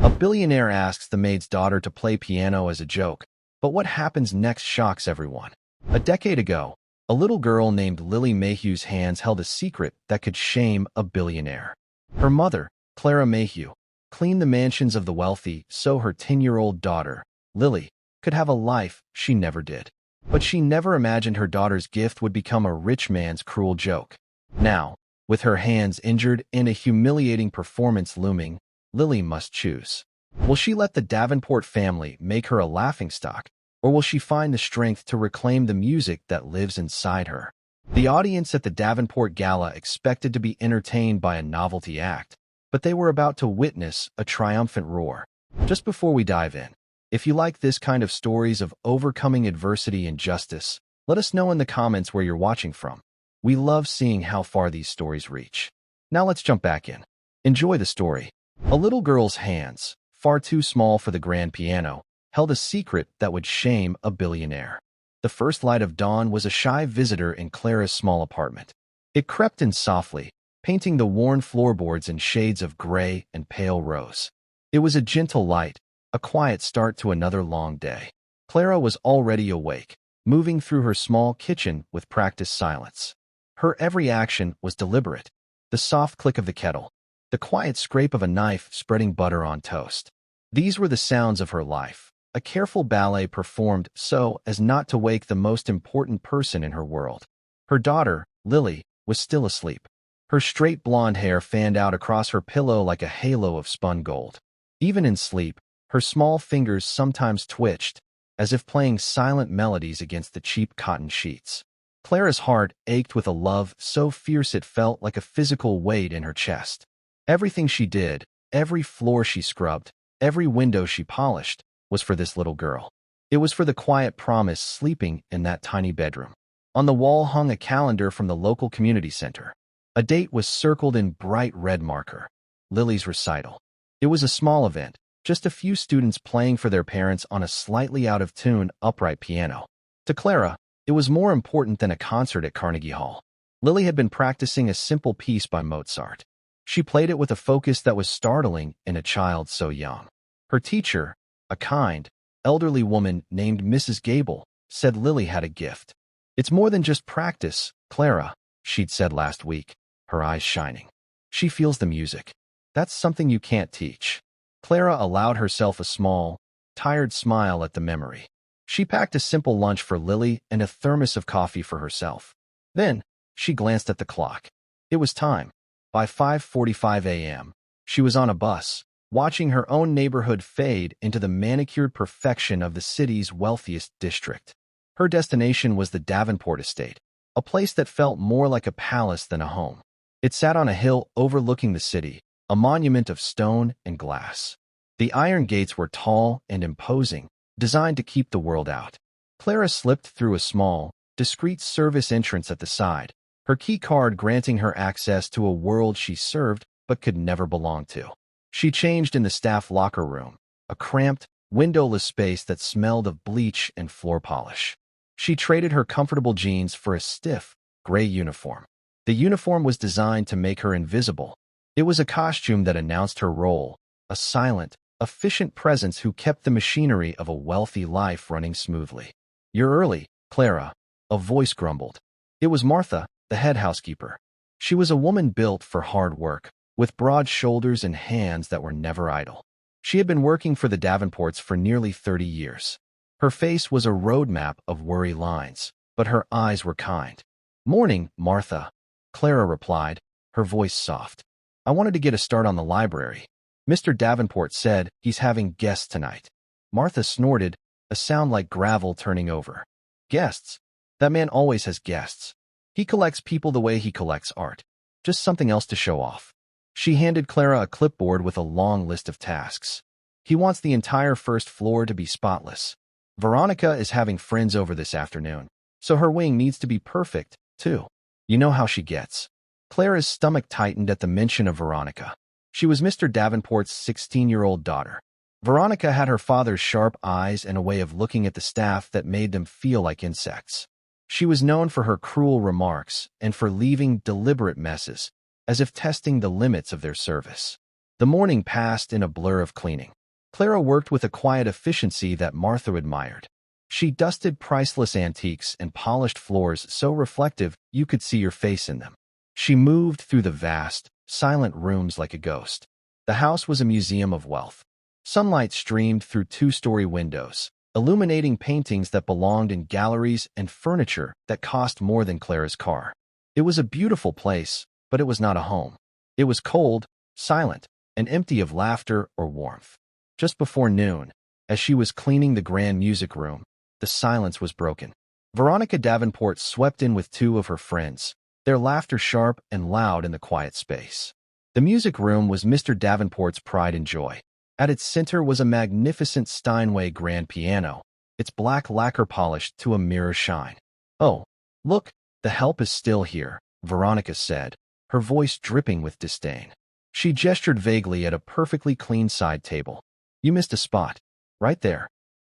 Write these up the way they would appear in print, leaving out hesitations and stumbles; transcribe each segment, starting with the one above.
A billionaire asks the maid's daughter to play piano as a joke, but what happens next shocks everyone. A decade ago, a little girl named Lily Mayhew's hands held a secret that could shame a billionaire. Her mother, Clara Mayhew, cleaned the mansions of the wealthy so her 10-year-old daughter, Lily, could have a life she never did. But she never imagined her daughter's gift would become a rich man's cruel joke. Now, with her hands injured and a humiliating performance looming, Lily must choose. Will she let the Davenport family make her a laughingstock, or will she find the strength to reclaim the music that lives inside her? The audience at the Davenport gala expected to be entertained by a novelty act, but they were about to witness a triumphant roar. Just before we dive in, if you like this kind of stories of overcoming adversity and justice, let us know in the comments where you're watching from. We love seeing how far these stories reach. Now let's jump back in. Enjoy the story. A little girl's hands, far too small for the grand piano, held a secret that would shame a billionaire. The first light of dawn was a shy visitor in Clara's small apartment. It crept in softly, painting the worn floorboards in shades of gray and pale rose. It was a gentle light, a quiet start to another long day. Clara was already awake, moving through her small kitchen with practiced silence. Her every action was deliberate. The soft click of the kettle, the quiet scrape of a knife spreading butter on toast. These were the sounds of her life, a careful ballet performed so as not to wake the most important person in her world. Her daughter, Lily, was still asleep. Her straight blonde hair fanned out across her pillow like a halo of spun gold. Even in sleep, her small fingers sometimes twitched, as if playing silent melodies against the cheap cotton sheets. Clara's heart ached with a love so fierce it felt like a physical weight in her chest. Everything she did, every floor she scrubbed, every window she polished, was for this little girl. It was for the quiet promise sleeping in that tiny bedroom. On the wall hung a calendar from the local community center. A date was circled in bright red marker. Lily's recital. It was a small event, just a few students playing for their parents on a slightly out-of-tune upright piano. To Clara, it was more important than a concert at Carnegie Hall. Lily had been practicing a simple piece by Mozart. She played it with a focus that was startling in a child so young. Her teacher, a kind, elderly woman named Mrs. Gable, said Lily had a gift. "It's more than just practice, Clara," she'd said last week, her eyes shining. "She feels the music. That's something you can't teach." Clara allowed herself a small, tired smile at the memory. She packed a simple lunch for Lily and a thermos of coffee for herself. Then, she glanced at the clock. It was time. By 5:45 a.m., she was on a bus, watching her own neighborhood fade into the manicured perfection of the city's wealthiest district. Her destination was the Davenport estate, a place that felt more like a palace than a home. It sat on a hill overlooking the city, a monument of stone and glass. The iron gates were tall and imposing, designed to keep the world out. Clara slipped through a small, discreet service entrance at the side, her key card granting her access to a world she served but could never belong to. She changed in the staff locker room, a cramped, windowless space that smelled of bleach and floor polish. She traded her comfortable jeans for a stiff, gray uniform. The uniform was designed to make her invisible. It was a costume that announced her role, a silent, efficient presence who kept the machinery of a wealthy life running smoothly. "You're early, Clara," a voice grumbled. It was Martha, the head housekeeper. She was a woman built for hard work, with broad shoulders and hands that were never idle. She had been working for the Davenports for nearly 30 years. Her face was a roadmap of worry lines, but her eyes were kind. "Morning, Martha," Clara replied, her voice soft. "I wanted to get a start on the library. Mr. Davenport said he's having guests tonight." Martha snorted, a sound like gravel turning over. "Guests? That man always has guests. He collects people the way he collects art. Just something else to show off." She handed Clara a clipboard with a long list of tasks. "He wants the entire first floor to be spotless. Veronica is having friends over this afternoon, so her wing needs to be perfect, too. You know how she gets." Clara's stomach tightened at the mention of Veronica. She was Mr. Davenport's 16-year-old daughter. Veronica had her father's sharp eyes and a way of looking at the staff that made them feel like insects. She was known for her cruel remarks and for leaving deliberate messes, as if testing the limits of their service. The morning passed in a blur of cleaning. Clara worked with a quiet efficiency that Martha admired. She dusted priceless antiques and polished floors so reflective you could see your face in them. She moved through the vast, silent rooms like a ghost. The house was a museum of wealth. Sunlight streamed through two-story windows, illuminating paintings that belonged in galleries and furniture that cost more than Clara's car. It was a beautiful place, but it was not a home. It was cold, silent, and empty of laughter or warmth. Just before noon, as she was cleaning the grand music room, the silence was broken. Veronica Davenport swept in with two of her friends, their laughter sharp and loud in the quiet space. The music room was Mr. Davenport's pride and joy. At its center was a magnificent Steinway grand piano, its black lacquer polished to a mirror shine. "Oh, look, the help is still here," Veronica said, her voice dripping with disdain. She gestured vaguely at a perfectly clean side table. "You missed a spot. Right there."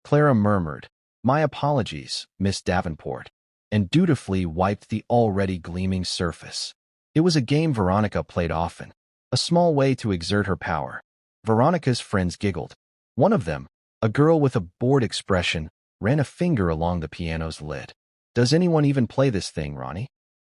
Clara murmured, "My apologies, Miss Davenport," and dutifully wiped the already gleaming surface. It was a game Veronica played often, a small way to exert her power. Veronica's friends giggled. One of them, a girl with a bored expression, ran a finger along the piano's lid. "Does anyone even play this thing, Ronnie?"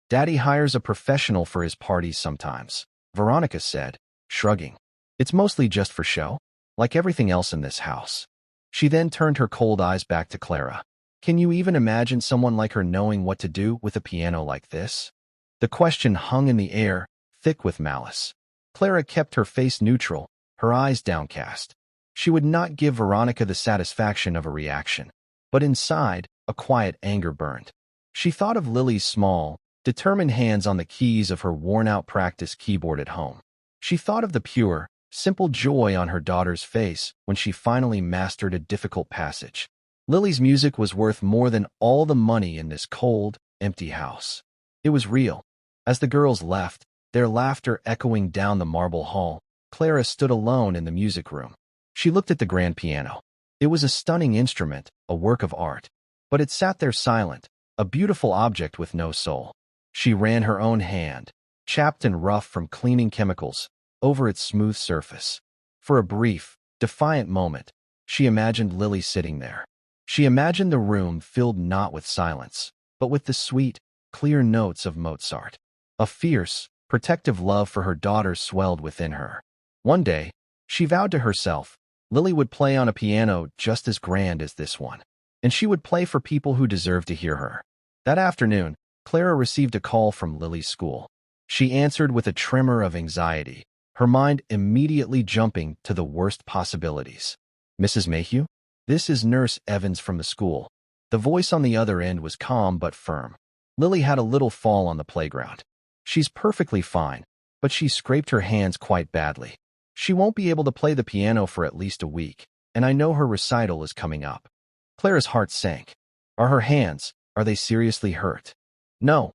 "Daddy hires a professional for his parties sometimes," Veronica said, shrugging. "It's mostly just for show, like everything else in this house." She then turned her cold eyes back to Clara. "Can you even imagine someone like her knowing what to do with a piano like this?" The question hung in the air, thick with malice. Clara kept her face neutral, her eyes downcast. She would not give Veronica the satisfaction of a reaction. But inside, a quiet anger burned. She thought of Lily's small, determined hands on the keys of her worn-out practice keyboard at home. She thought of the pure, simple joy on her daughter's face when she finally mastered a difficult passage. Lily's music was worth more than all the money in this cold, empty house. It was real. As the girls left, their laughter echoing down the marble hall, Clara stood alone in the music room. She looked at the grand piano. It was a stunning instrument, a work of art. But it sat there silent, a beautiful object with no soul. She ran her own hand, chapped and rough from cleaning chemicals, over its smooth surface. For a brief, defiant moment, she imagined Lily sitting there. She imagined the room filled not with silence, but with the sweet, clear notes of Mozart. A fierce, protective love for her daughter swelled within her. One day, she vowed to herself, Lily would play on a piano just as grand as this one, and she would play for people who deserved to hear her. That afternoon, Clara received a call from Lily's school. She answered with a tremor of anxiety, her mind immediately jumping to the worst possibilities. "Mrs. Mayhew? This is Nurse Evans from the school." The voice on the other end was calm but firm. "Lily had a little fall on the playground. She's perfectly fine, but she scraped her hands quite badly. She won't be able to play the piano for at least a week, and I know her recital is coming up." Clara's heart sank. Are they seriously hurt?" No,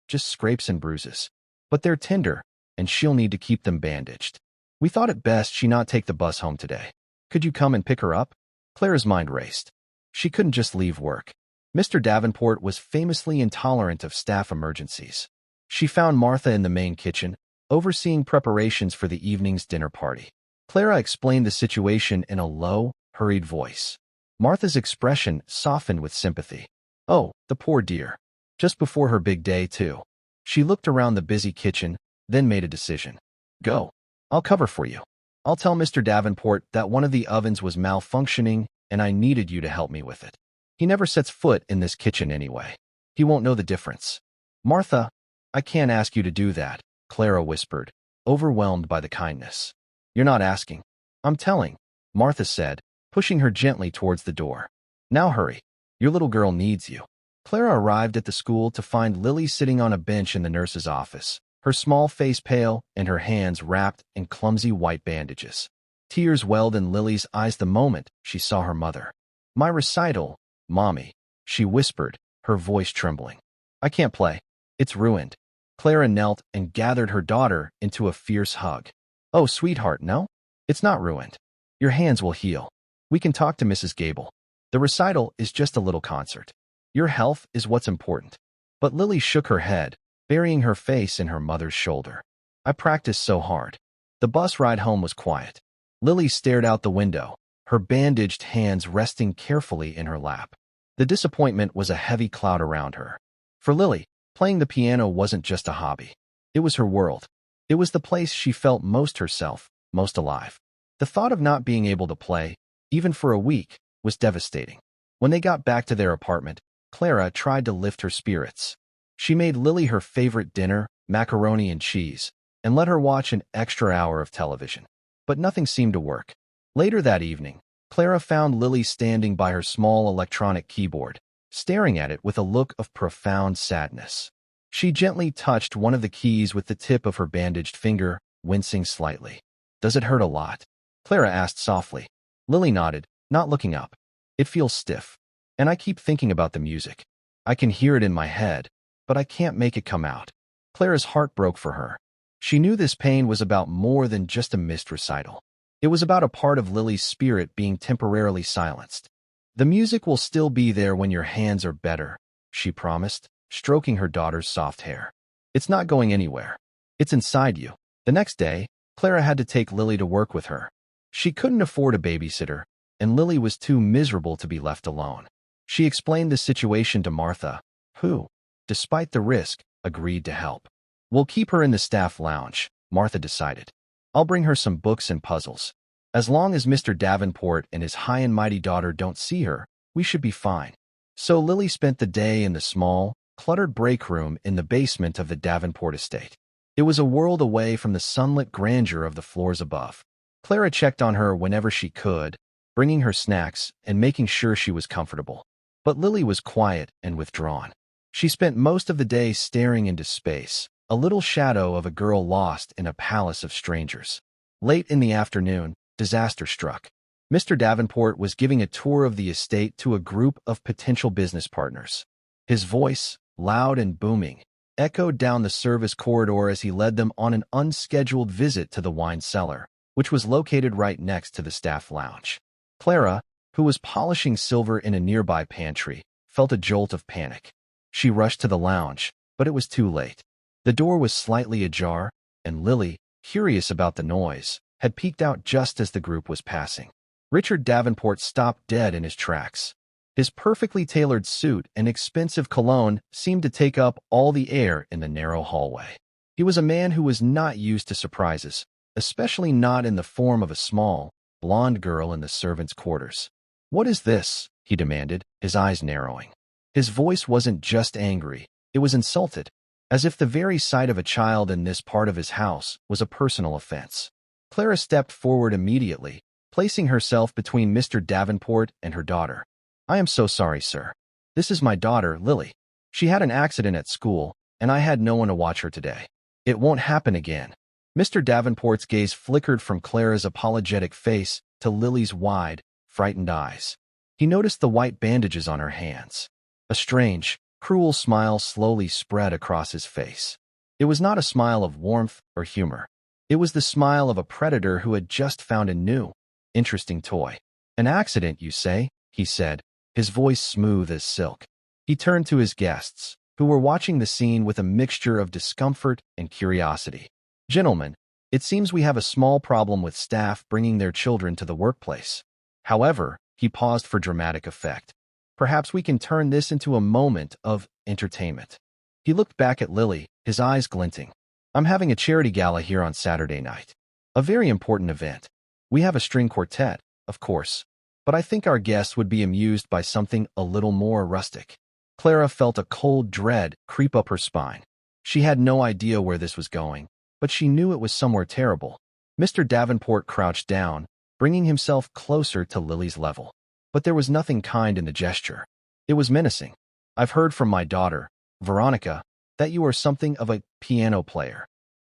just scrapes and bruises. But they're tender, and she'll need to keep them bandaged. We thought it best she not take the bus home today. Could you come and pick her up?" Clara's mind raced. She couldn't just leave work. Mr. Davenport was famously intolerant of staff emergencies. She found Martha in the main kitchen, overseeing preparations for the evening's dinner party. Clara explained the situation in a low, hurried voice. Martha's expression softened with sympathy. "Oh, the poor dear. Just before her big day, too." She looked around the busy kitchen, then made a decision. "Go. I'll cover for you. I'll tell Mr. Davenport that one of the ovens was malfunctioning and I needed you to help me with it. He never sets foot in this kitchen anyway. He won't know the difference." "Martha, I can't ask you to do that," Clara whispered, overwhelmed by the kindness. "You're not asking. I'm telling," Martha said, pushing her gently towards the door. "Now hurry. Your little girl needs you." Clara arrived at the school to find Lily sitting on a bench in the nurse's office, her small face pale and her hands wrapped in clumsy white bandages. Tears welled in Lily's eyes the moment she saw her mother. "My recital, Mommy," she whispered, her voice trembling. "I can't play. It's ruined." Clara knelt and gathered her daughter into a fierce hug. "Oh, sweetheart, no? It's not ruined. Your hands will heal. We can talk to Mrs. Gable. The recital is just a little concert. Your health is what's important." But Lily shook her head, burying her face in her mother's shoulder. "I practiced so hard. The bus ride home was quiet. Lily stared out the window, her bandaged hands resting carefully in her lap. The disappointment was a heavy cloud around her. For Lily, playing the piano wasn't just a hobby. It was her world. It was the place she felt most herself, most alive. The thought of not being able to play, even for a week, was devastating. When they got back to their apartment, Clara tried to lift her spirits. She made Lily her favorite dinner, macaroni and cheese, and let her watch an extra hour of television. But nothing seemed to work. Later that evening, Clara found Lily standing by her small electronic keyboard, staring at it with a look of profound sadness. She gently touched one of the keys with the tip of her bandaged finger, wincing slightly. "Does it hurt a lot?" Clara asked softly. Lily nodded, not looking up. "It feels stiff. And I keep thinking about the music. I can hear it in my head, but I can't make it come out." Clara's heart broke for her. She knew this pain was about more than just a missed recital. It was about a part of Lily's spirit being temporarily silenced. "The music will still be there when your hands are better," she promised, stroking her daughter's soft hair. "It's not going anywhere. It's inside you." The next day, Clara had to take Lily to work with her. She couldn't afford a babysitter, and Lily was too miserable to be left alone. She explained the situation to Martha, who, despite the risk, agreed to help. "We'll keep her in the staff lounge," Martha decided. "I'll bring her some books and puzzles. As long as Mr. Davenport and his high and mighty daughter don't see her, we should be fine." So Lily spent the day in the small, cluttered break room in the basement of the Davenport estate. It was a world away from the sunlit grandeur of the floors above. Clara checked on her whenever she could, bringing her snacks and making sure she was comfortable. But Lily was quiet and withdrawn. She spent most of the day staring into space, a little shadow of a girl lost in a palace of strangers. Late in the afternoon, disaster struck. Mr. Davenport was giving a tour of the estate to a group of potential business partners. His voice, loud and booming, echoed down the service corridor as he led them on an unscheduled visit to the wine cellar, which was located right next to the staff lounge. Clara, who was polishing silver in a nearby pantry, felt a jolt of panic. She rushed to the lounge, but it was too late. The door was slightly ajar, and Lily, curious about the noise, had peeked out just as the group was passing. Richard Davenport stopped dead in his tracks. His perfectly tailored suit and expensive cologne seemed to take up all the air in the narrow hallway. He was a man who was not used to surprises, especially not in the form of a small, blonde girl in the servants' quarters. "What is this?" he demanded, his eyes narrowing. His voice wasn't just angry, it was insulted, as if the very sight of a child in this part of his house was a personal offense. Clara stepped forward immediately, placing herself between Mr. Davenport and her daughter. "I am so sorry, sir. This is my daughter, Lily. She had an accident at school, and I had no one to watch her today. It won't happen again." Mr. Davenport's gaze flickered from Clara's apologetic face to Lily's wide, frightened eyes. He noticed the white bandages on her hands. A strange, cruel smile slowly spread across his face. It was not a smile of warmth or humor. It was the smile of a predator who had just found a new, interesting toy. "An accident, you say?" he said, his voice smooth as silk. He turned to his guests, who were watching the scene with a mixture of discomfort and curiosity. "Gentlemen, it seems we have a small problem with staff bringing their children to the workplace. However," he paused for dramatic effect, "perhaps we can turn this into a moment of entertainment." He looked back at Lily, his eyes glinting. "I'm having a charity gala here on Saturday night. A very important event. We have a string quartet, of course, but I think our guests would be amused by something a little more rustic." Clara felt a cold dread creep up her spine. She had no idea where this was going, but she knew it was somewhere terrible. Mr. Davenport crouched down, bringing himself closer to Lily's level. But there was nothing kind in the gesture. It was menacing. "I've heard from my daughter, Veronica, that you are something of a piano player."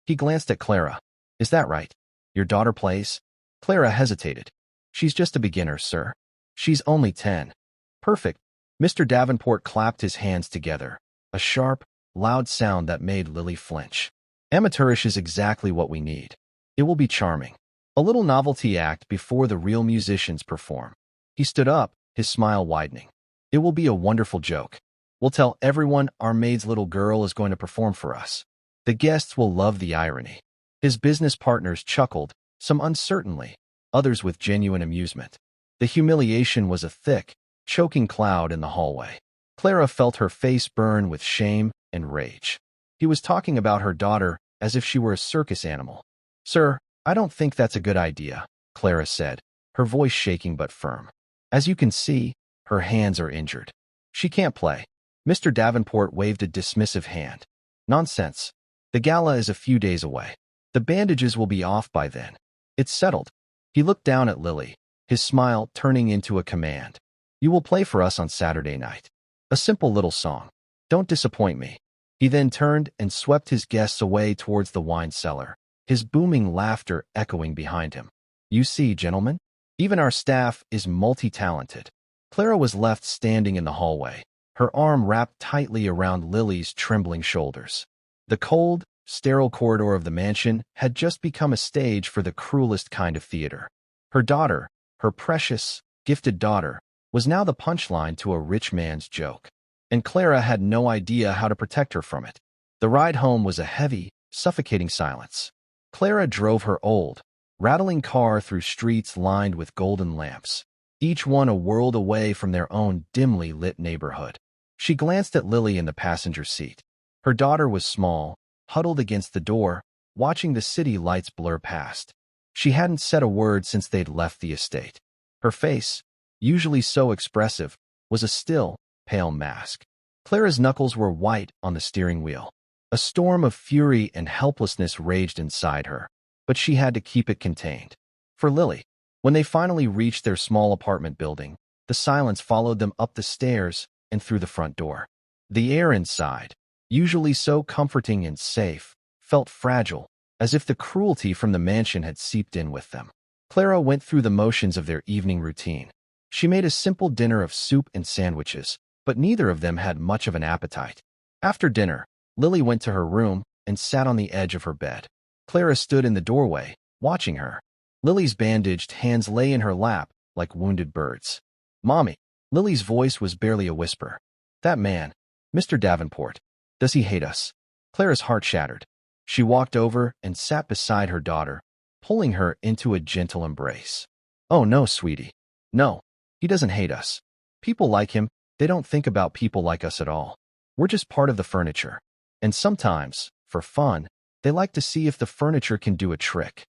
He glanced at Clara. "Is that right? Your daughter plays?" Clara hesitated. "She's just a beginner, sir. She's only 10. "Perfect." Mr. Davenport clapped his hands together, a sharp, loud sound that made Lily flinch. "Amateurish is exactly what we need. It will be charming. A little novelty act before the real musicians perform." He stood up, his smile widening. "It will be a wonderful joke. We'll tell everyone our maid's little girl is going to perform for us. The guests will love the irony." His business partners chuckled, some uncertainly, others with genuine amusement. The humiliation was a thick, choking cloud in the hallway. Clara felt her face burn with shame and rage. He was talking about her daughter as if she were a circus animal. "Sir, I don't think that's a good idea," Clara said, her voice shaking but firm. "As you can see, her hands are injured. She can't play." Mr. Davenport waved a dismissive hand. "Nonsense. The gala is a few days away. The bandages will be off by then. It's settled." He looked down at Lily, his smile turning into a command. "You will play for us on Saturday night. A simple little song. Don't disappoint me." He then turned and swept his guests away towards the wine cellar, his booming laughter echoing behind him. "You see, gentlemen, even our staff is multi-talented." Clara was left standing in the hallway, her arm wrapped tightly around Lily's trembling shoulders. The cold, sterile corridor of the mansion had just become a stage for the cruelest kind of theater. Her daughter, her precious, gifted daughter, was now the punchline to a rich man's joke, and Clara had no idea how to protect her from it. The ride home was a heavy, suffocating silence. Clara drove her old, rattling car through streets lined with golden lamps, each one a world away from their own dimly lit neighborhood. She glanced at Lily in the passenger seat. Her daughter was small, huddled against the door, watching the city lights blur past. She hadn't said a word since they'd left the estate. Her face, usually so expressive, was a still, pale mask. Clara's knuckles were white on the steering wheel. A storm of fury and helplessness raged inside her, but she had to keep it contained. For Lily, when they finally reached their small apartment building, the silence followed them up the stairs and through the front door. The air inside, usually so comforting and safe, felt fragile, as if the cruelty from the mansion had seeped in with them. Clara went through the motions of their evening routine. She made a simple dinner of soup and sandwiches, but neither of them had much of an appetite. After dinner, Lily went to her room and sat on the edge of her bed. Clara stood in the doorway, watching her. Lily's bandaged hands lay in her lap like wounded birds. "Mommy." Lily's voice was barely a whisper. "That man, Mr. Davenport, does he hate us?" Clara's heart shattered. She walked over and sat beside her daughter, pulling her into a gentle embrace. "Oh no, sweetie. No, he doesn't hate us. People like him, they don't think about people like us at all. We're just part of the furniture. And sometimes, for fun, they like to see if the furniture can do a trick."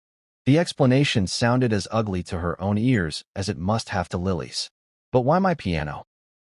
The explanation sounded as ugly to her own ears as it must have to Lily's. "But why my piano?"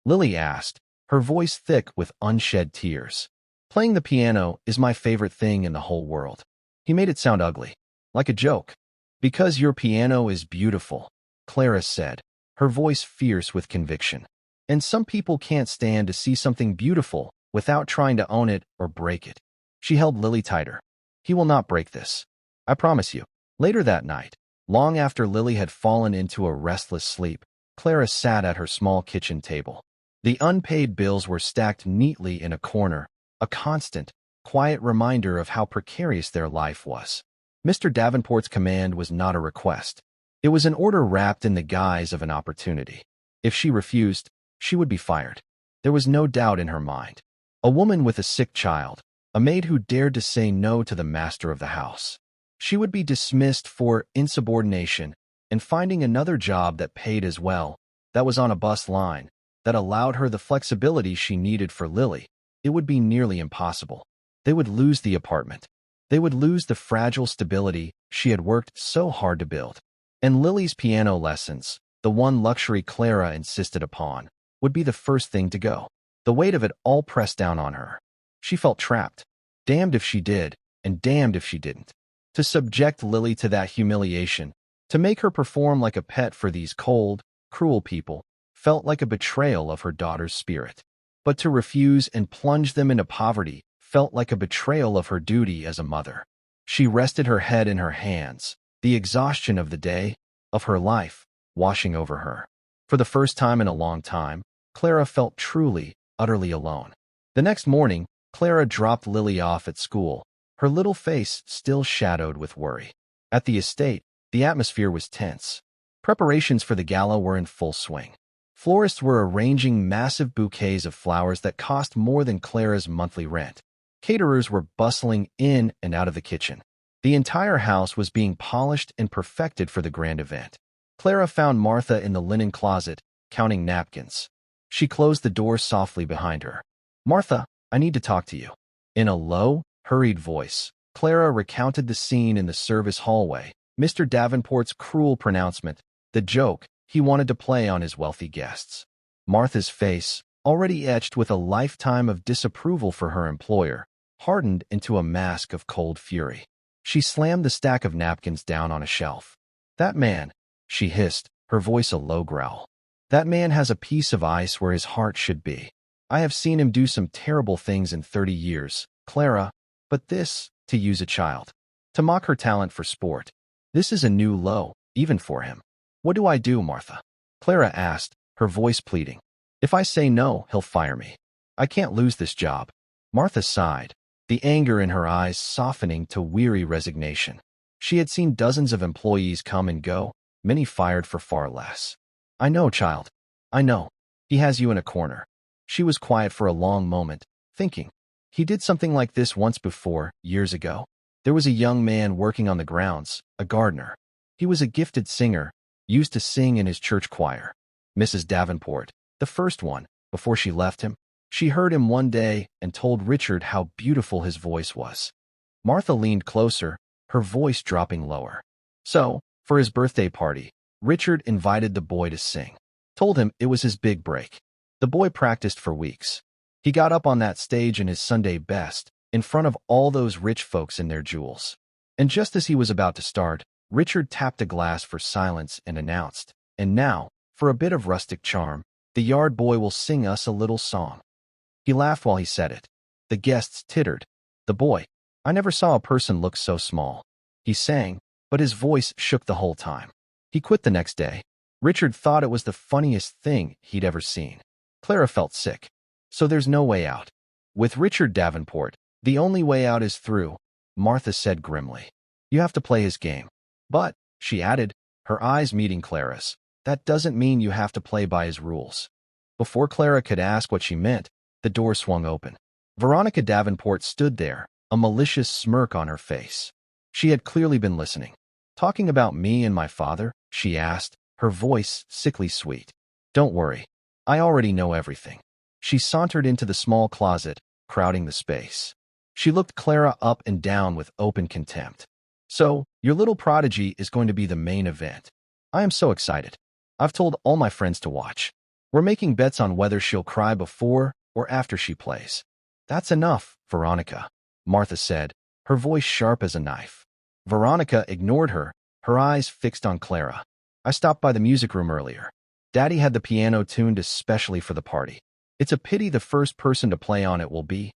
Lily asked, her voice thick with unshed tears. "Playing the piano is my favorite thing in the whole world." He made it sound ugly, like a joke. "Because your piano is beautiful," Clara said, her voice fierce with conviction. "And some people can't stand to see something beautiful without trying to own it or break it." She held Lily tighter. "He will not break this. I promise you." Later that night, long after Lily had fallen into a restless sleep, Clara sat at her small kitchen table. The unpaid bills were stacked neatly in a corner, a constant, quiet reminder of how precarious their life was. Mr. Davenport's command was not a request. It was an order wrapped in the guise of an opportunity. If she refused, she would be fired. There was no doubt in her mind. A woman with a sick child, a maid who dared to say no to the master of the house. She would be dismissed for insubordination, and finding another job that paid as well, that was on a bus line, that allowed her the flexibility she needed for Lily, it would be nearly impossible. They would lose the apartment. They would lose the fragile stability she had worked so hard to build. And Lily's piano lessons, the one luxury Clara insisted upon, would be the first thing to go. The weight of it all pressed down on her. She felt trapped. Damned if she did, and damned if she didn't. To subject Lily to that humiliation, to make her perform like a pet for these cold, cruel people, felt like a betrayal of her daughter's spirit. But to refuse and plunge them into poverty felt like a betrayal of her duty as a mother. She rested her head in her hands, the exhaustion of the day, of her life, washing over her. For the first time in a long time, Clara felt truly, utterly alone. The next morning, Clara dropped Lily off at school, her little face still shadowed with worry. At the estate, the atmosphere was tense. Preparations for the gala were in full swing. Florists were arranging massive bouquets of flowers that cost more than Clara's monthly rent. Caterers were bustling in and out of the kitchen. The entire house was being polished and perfected for the grand event. Clara found Martha in the linen closet, counting napkins. She closed the door softly behind her. "Martha, I need to talk to you." In a low, hurried voice, Clara recounted the scene in the service hallway, Mr. Davenport's cruel pronouncement, the joke he wanted to play on his wealthy guests. Martha's face, already etched with a lifetime of disapproval for her employer, hardened into a mask of cold fury. She slammed the stack of napkins down on a shelf. "That man," she hissed, her voice a low growl. "That man has a piece of ice where his heart should be. I have seen him do some terrible things in 30 years, Clara, but this, to use a child, to mock her talent for sport, this is a new low, even for him." "What do I do, Martha?" Clara asked, her voice pleading. "If I say no, he'll fire me. I can't lose this job." Martha sighed, the anger in her eyes softening to weary resignation. She had seen dozens of employees come and go, many fired for far less. "I know, child. I know. He has you in a corner." She was quiet for a long moment, thinking. He did something like this once before, years ago. There was a young man working on the grounds, a gardener. He was a gifted singer, used to sing in his church choir. Mrs. Davenport, the first one, before she left him, she heard him one day and told Richard how beautiful his voice was. Martha leaned closer, her voice dropping lower. So, for his birthday party, Richard invited the boy to sing. Told him it was his big break. The boy practiced for weeks. He got up on that stage in his Sunday best, in front of all those rich folks in their jewels. And just as he was about to start, Richard tapped a glass for silence and announced, "And now, for a bit of rustic charm, the yard boy will sing us a little song." He laughed while he said it. The guests tittered. The boy, "I never saw a person look so small." He sang, but his voice shook the whole time. He quit the next day. Richard thought it was the funniest thing he'd ever seen. Clara felt sick. So there's no way out. With Richard Davenport, the only way out is through, Martha said grimly. You have to play his game. But, she added, her eyes meeting Clara's, that doesn't mean you have to play by his rules. Before Clara could ask what she meant, the door swung open. Veronica Davenport stood there, a malicious smirk on her face. She had clearly been listening. "Talking about me and my father?" she asked, her voice sickly sweet. "Don't worry. I already know everything." She sauntered into the small closet, crowding the space. She looked Clara up and down with open contempt. "So, your little prodigy is going to be the main event. I am so excited. I've told all my friends to watch. We're making bets on whether she'll cry before or after she plays." "That's enough, Veronica," Martha said, her voice sharp as a knife. Veronica ignored her, her eyes fixed on Clara. "I stopped by the music room earlier. Daddy had the piano tuned especially for the party. It's a pity the first person to play on it will be,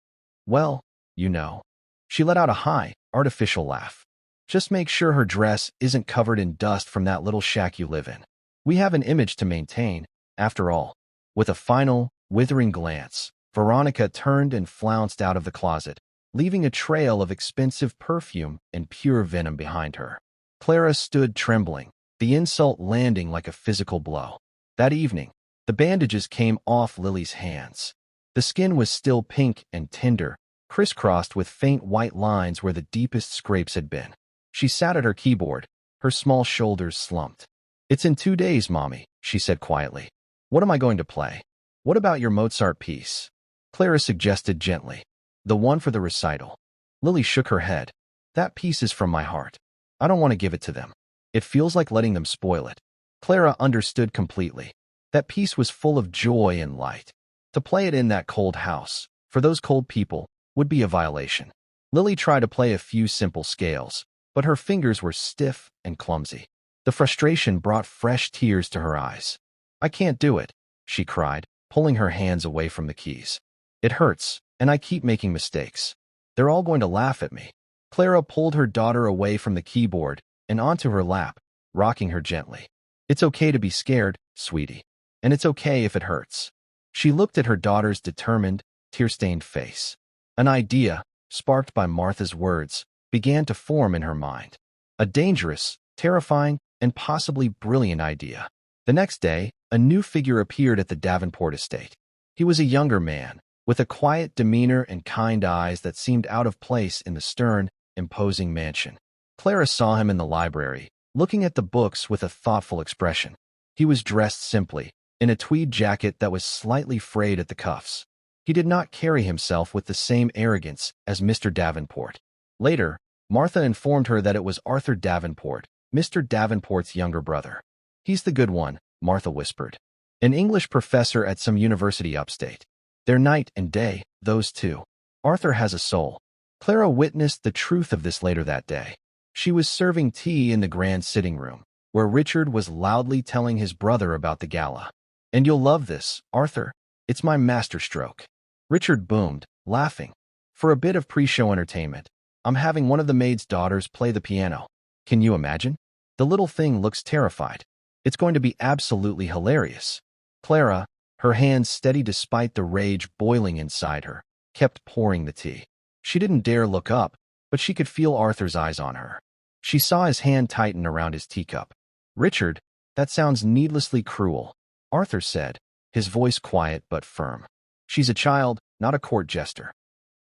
well, you know." She let out a high, artificial laugh. "Just make sure her dress isn't covered in dust from that little shack you live in. We have an image to maintain, after all." With a final, withering glance, Veronica turned and flounced out of the closet, leaving a trail of expensive perfume and pure venom behind her. Clara stood trembling, the insult landing like a physical blow. That evening, the bandages came off Lily's hands. The skin was still pink and tender, crisscrossed with faint white lines where the deepest scrapes had been. She sat at her keyboard, her small shoulders slumped. "It's in 2 days, Mommy," she said quietly. "What am I going to play?" "What about your Mozart piece?" Clara suggested gently. "The one for the recital." Lily shook her head. "That piece is from my heart. I don't want to give it to them. It feels like letting them spoil it." Clara understood completely. That piece was full of joy and light. To play it in that cold house, for those cold people, would be a violation. Lily tried to play a few simple scales, but her fingers were stiff and clumsy. The frustration brought fresh tears to her eyes. "I can't do it," she cried, pulling her hands away from the keys. "It hurts, and I keep making mistakes. They're all going to laugh at me." Clara pulled her daughter away from the keyboard and onto her lap, rocking her gently. "It's okay to be scared, sweetie. And it's okay if it hurts." She looked at her daughter's determined, tear-stained face. An idea, sparked by Martha's words, began to form in her mind. A dangerous, terrifying, and possibly brilliant idea. The next day, a new figure appeared at the Davenport estate. He was a younger man, with a quiet demeanor and kind eyes that seemed out of place in the stern, imposing mansion. Clara saw him in the library, looking at the books with a thoughtful expression. He was dressed simply, in a tweed jacket that was slightly frayed at the cuffs. He did not carry himself with the same arrogance as Mr. Davenport. Later, Martha informed her that it was Arthur Davenport, Mr. Davenport's younger brother. "He's the good one," Martha whispered. "An English professor at some university upstate. They're night and day, those two. Arthur has a soul." Clara witnessed the truth of this later that day. She was serving tea in the grand sitting room, where Richard was loudly telling his brother about the gala. "And you'll love this, Arthur. It's my masterstroke." Richard boomed, laughing. "For a bit of pre-show entertainment, I'm having one of the maid's daughters play the piano. Can you imagine? The little thing looks terrified. It's going to be absolutely hilarious." Clara, her hands steady despite the rage boiling inside her, kept pouring the tea. She didn't dare look up, but she could feel Arthur's eyes on her. She saw his hand tighten around his teacup. "Richard, that sounds needlessly cruel," Arthur said, his voice quiet but firm. "She's a child, not a court jester."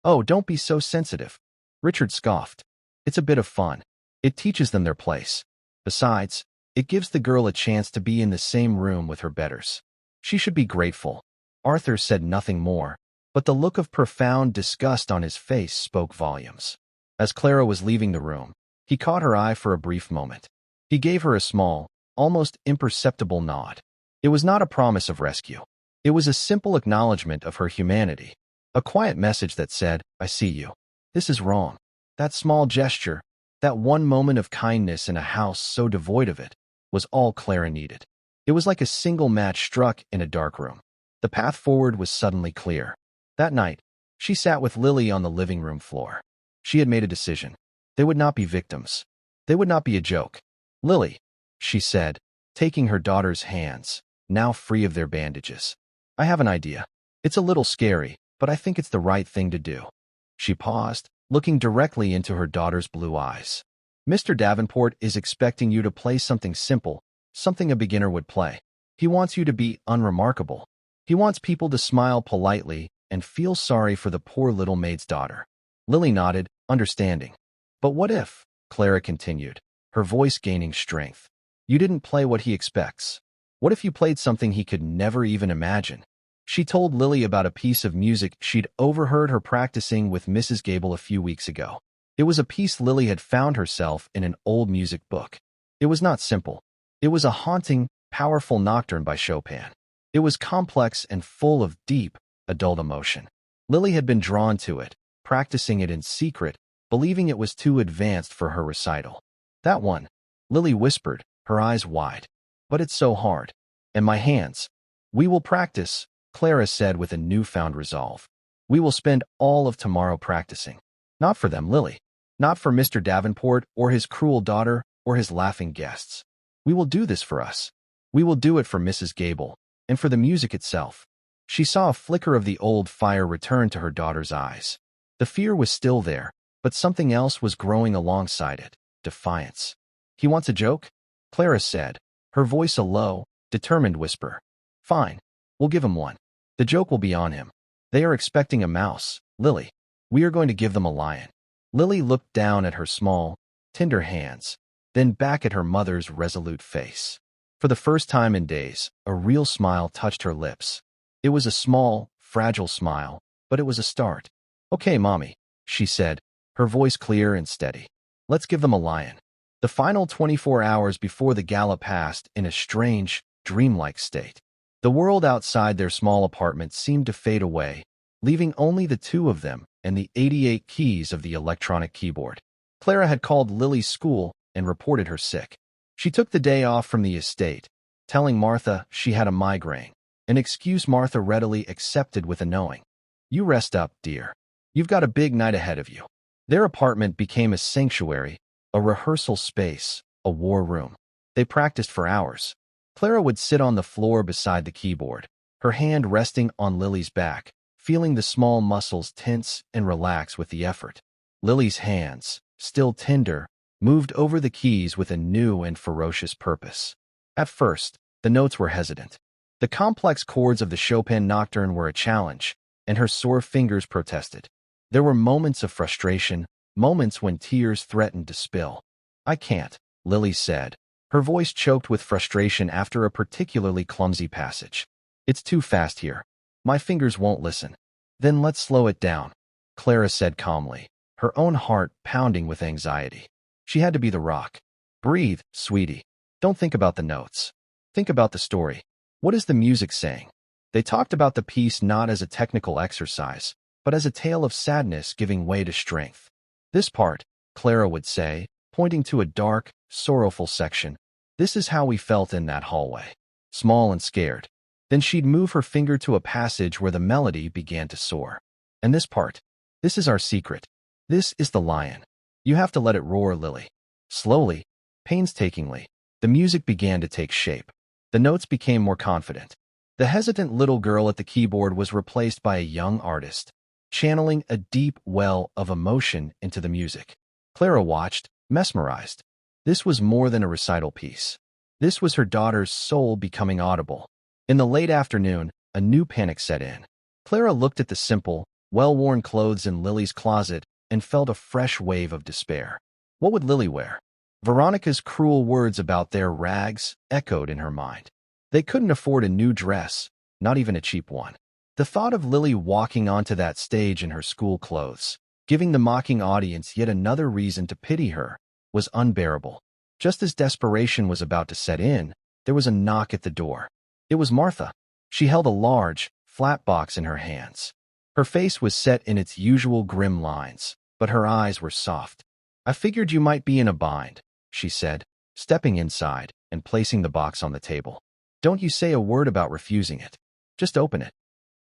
"Oh, don't be so sensitive," Richard scoffed. "It's a bit of fun. It teaches them their place. Besides, it gives the girl a chance to be in the same room with her betters. She should be grateful." Arthur said nothing more, but the look of profound disgust on his face spoke volumes. As Clara was leaving the room, he caught her eye for a brief moment. He gave her a small, almost imperceptible nod. It was not a promise of rescue. It was a simple acknowledgement of her humanity, a quiet message that said, "I see you. This is wrong." That small gesture, that one moment of kindness in a house so devoid of it, was all Clara needed. It was like a single match struck in a dark room. The path forward was suddenly clear. That night, she sat with Lily on the living room floor. She had made a decision. They would not be victims. They would not be a joke. "Lily," she said, taking her daughter's hands, now free of their bandages. "I have an idea. It's a little scary, but I think it's the right thing to do." She paused, looking directly into her daughter's blue eyes. "Mr. Davenport is expecting you to play something simple, something a beginner would play. He wants you to be unremarkable. He wants people to smile politely and feel sorry for the poor little maid's daughter." Lily nodded, understanding. "But what if," Clara continued, her voice gaining strength, "you didn't play what he expects? What if you played something he could never even imagine?" She told Lily about a piece of music she'd overheard her practicing with Mrs. Gable a few weeks ago. It was a piece Lily had found herself in an old music book. It was not simple. It was a haunting, powerful nocturne by Chopin. It was complex and full of deep, adult emotion. Lily had been drawn to it, practicing it in secret, believing it was too advanced for her recital. "That one," Lily whispered, her eyes wide. "But it's so hard. And my hands." "We will practice," Clara said with a newfound resolve. "We will spend all of tomorrow practicing. Not for them, Lily. Not for Mr. Davenport or his cruel daughter or his laughing guests. We will do this for us. We will do it for Mrs. Gable and for the music itself." She saw a flicker of the old fire return to her daughter's eyes. The fear was still there, but something else was growing alongside it, defiance. "He wants a joke?" Clara said, her voice a low, determined whisper. "Fine. We'll give him one. The joke will be on him. They are expecting a mouse, Lily. We are going to give them a lion." Lily looked down at her small, tender hands, then back at her mother's resolute face. For the first time in days, a real smile touched her lips. It was a small, fragile smile, but it was a start. "Okay, Mommy," she said, her voice clear and steady. "Let's give them a lion." The final 24 hours before the gala passed in a strange, dreamlike state. The world outside their small apartment seemed to fade away, leaving only the two of them and the 88 keys of the electronic keyboard. Clara had called Lily's school and reported her sick. She took the day off from the estate, telling Martha she had a migraine, an excuse Martha readily accepted with a knowing. "You rest up, dear. You've got a big night ahead of you." Their apartment became a sanctuary, a rehearsal space, a war room. They practiced for hours. Clara would sit on the floor beside the keyboard, her hand resting on Lily's back, feeling the small muscles tense and relax with the effort. Lily's hands, still tender, moved over the keys with a new and ferocious purpose. At first, the notes were hesitant. The complex chords of the Chopin nocturne were a challenge, and her sore fingers protested. There were moments of frustration, moments when tears threatened to spill. I can't, Lily said, her voice choked with frustration after a particularly clumsy passage. It's too fast here. My fingers won't listen. Then let's slow it down, Clara said calmly, her own heart pounding with anxiety. She had to be the rock. Breathe, sweetie. Don't think about the notes. Think about the story. What is the music saying? They talked about the piece not as a technical exercise, but as a tale of sadness giving way to strength. This part, Clara would say, pointing to a dark, sorrowful section, this is how we felt in that hallway. Small and scared. Then she'd move her finger to a passage where the melody began to soar. And this part, this is our secret. This is the lion. You have to let it roar, Lily. Slowly, painstakingly, the music began to take shape. The notes became more confident. The hesitant little girl at the keyboard was replaced by a young artist, channeling a deep well of emotion into the music. Clara watched, mesmerized. This was more than a recital piece. This was her daughter's soul becoming audible. In the late afternoon, a new panic set in. Clara looked at the simple, well-worn clothes in Lily's closet and felt a fresh wave of despair. What would Lily wear? Veronica's cruel words about their rags echoed in her mind. They couldn't afford a new dress, not even a cheap one. The thought of Lily walking onto that stage in her school clothes, giving the mocking audience yet another reason to pity her, was unbearable. Just as desperation was about to set in, there was a knock at the door. It was Martha. She held a large, flat box in her hands. Her face was set in its usual grim lines, but her eyes were soft. I figured you might be in a bind, she said, stepping inside and placing the box on the table. Don't you say a word about refusing it. Just open it.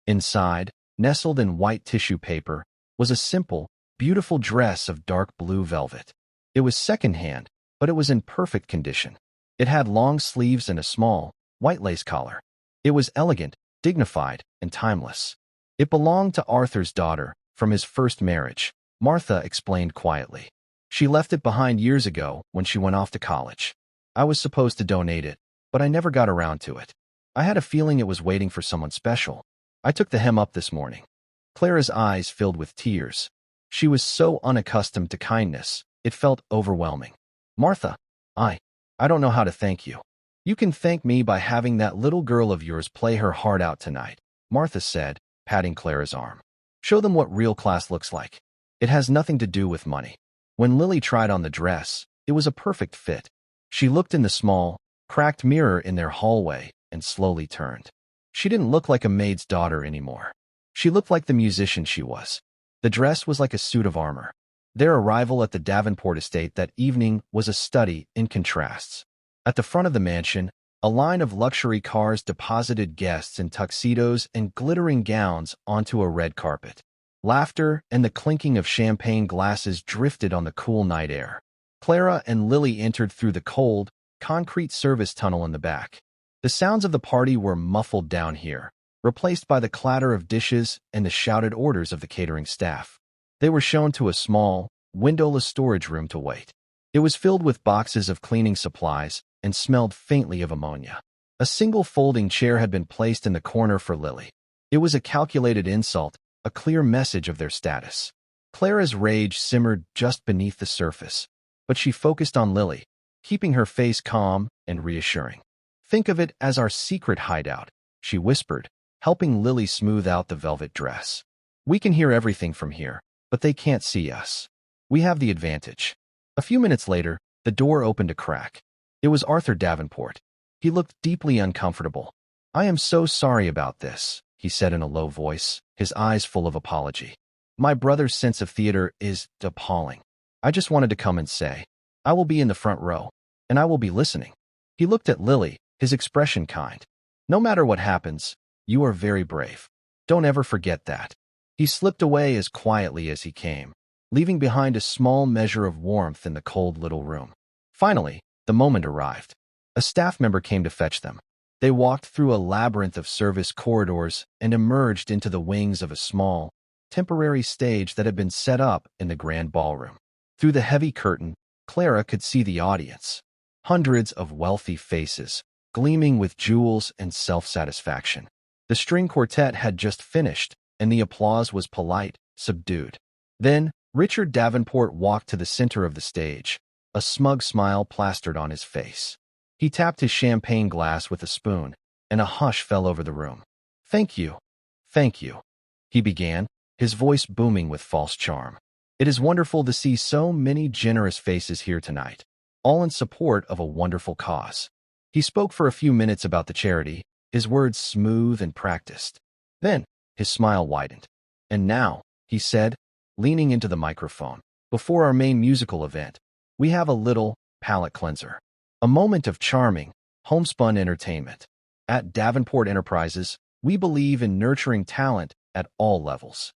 Inside, nestled in white tissue paper, was a simple, beautiful dress of dark blue velvet. It was secondhand, but it was in perfect condition. It had long sleeves and a small, white lace collar. It was elegant, dignified, and timeless. It belonged to Arthur's daughter, from his first marriage, Martha explained quietly. She left it behind years ago when she went off to college. I was supposed to donate it, but I never got around to it. I had a feeling it was waiting for someone special. I took the hem up this morning. Clara's eyes filled with tears. She was so unaccustomed to kindness, it felt overwhelming. Martha, I don't know how to thank you. You can thank me by having that little girl of yours play her heart out tonight, Martha said, patting Clara's arm. Show them what real class looks like. It has nothing to do with money. When Lily tried on the dress, it was a perfect fit. She looked in the small, cracked mirror in their hallway and slowly turned. She didn't look like a maid's daughter anymore. She looked like the musician she was. The dress was like a suit of armor. Their arrival at the Davenport estate that evening was a study in contrasts. At the front of the mansion, a line of luxury cars deposited guests in tuxedos and glittering gowns onto a red carpet. Laughter and the clinking of champagne glasses drifted on the cool night air. Clara and Lily entered through the cold, concrete service tunnel in the back. The sounds of the party were muffled down here, replaced by the clatter of dishes and the shouted orders of the catering staff. They were shown to a small, windowless storage room to wait. It was filled with boxes of cleaning supplies and smelled faintly of ammonia. A single folding chair had been placed in the corner for Lily. It was a calculated insult, a clear message of their status. Clara's rage simmered just beneath the surface, but she focused on Lily, keeping her face calm and reassuring. Think of it as our secret hideout, she whispered, helping Lily smooth out the velvet dress. We can hear everything from here, but they can't see us. We have the advantage. A few minutes later, the door opened a crack. It was Arthur Davenport. He looked deeply uncomfortable. I am so sorry about this, he said in a low voice, his eyes full of apology. My brother's sense of theater is appalling. I just wanted to come and say, I will be in the front row, and I will be listening. He looked at Lily, his expression kind. No matter what happens, you are very brave. Don't ever forget that. He slipped away as quietly as he came, leaving behind a small measure of warmth in the cold little room. Finally, the moment arrived. A staff member came to fetch them. They walked through a labyrinth of service corridors and emerged into the wings of a small, temporary stage that had been set up in the grand ballroom. Through the heavy curtain, Clara could see the audience. Hundreds of wealthy faces, gleaming with jewels and self-satisfaction. The string quartet had just finished, and the applause was polite, subdued. Then, Richard Davenport walked to the center of the stage, a smug smile plastered on his face. He tapped his champagne glass with a spoon, and a hush fell over the room. Thank you. Thank you, he began, his voice booming with false charm. It is wonderful to see so many generous faces here tonight, all in support of a wonderful cause. He spoke for a few minutes about the charity, his words smooth and practiced. Then, his smile widened. And now, he said, leaning into the microphone, before our main musical event, we have a little palate cleanser. A moment of charming, homespun entertainment. At Davenport Enterprises, we believe in nurturing talent at all levels.